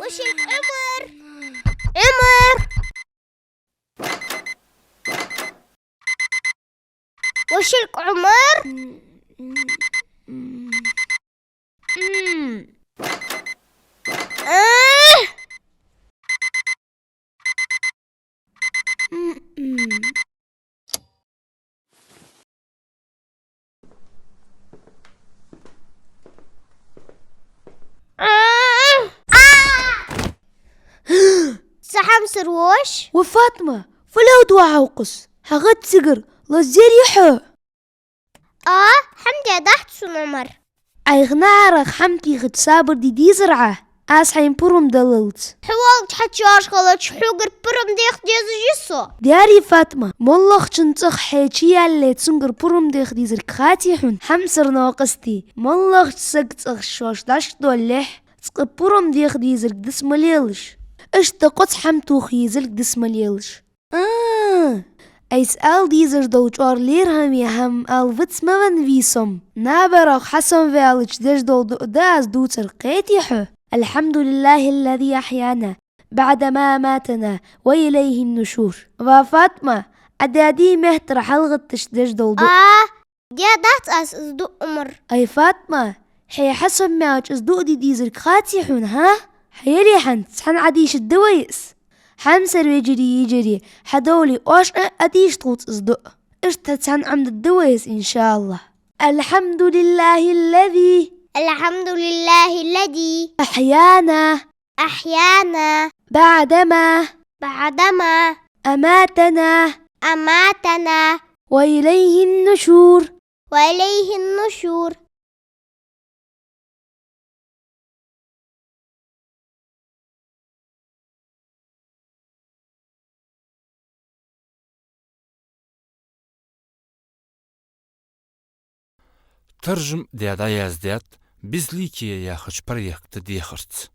وش العمر؟ عمر وش العمر؟ سحم سروش وفاطمة فلو توعوقس حغت سقر للزريحة حمدي ضحت سن عمر أيغنا عرق حمتي خد صابر دي زرعة أصحين برم دللت حوالت حتشارش غلط شحوقر برم ديخ ديز جسو دياري فاطمة مولخ چنتخ حيچي اللي تسنقر برم ديخ دي زركاتي حن حمسر ناقستي مولخ تسقتخ شوش داشت دولح تسق برم ديخ دي زرك دس مليلش اشتقت حمتوخي زرك دس مليلش أيسأل ديزر دوج أرلير هم يهم ألفتس ممن فيسم نابرق حسن فيالج ديش دو داز دوتر قيتيحه الحمد لله الذي أحيانا بعدما ماتنا وإليه النشور وفاطمة أدادي مهتر حلغتش ديش دو دي ضحت أس أصدق عمر أي فاطمة حي حسن معج أصدق دي ديزر قاتيحون ها حيري حنت حن عديش الدويس حمسر يجري حدولي واش أديش طوت أصدق اشتتن عمد الدويس إن شاء الله الحمد لله الذي أحيانا بعدما أماتنا وإليه النشور ترجم ديادا يازديات بزليكي يا خش بريك تديخرت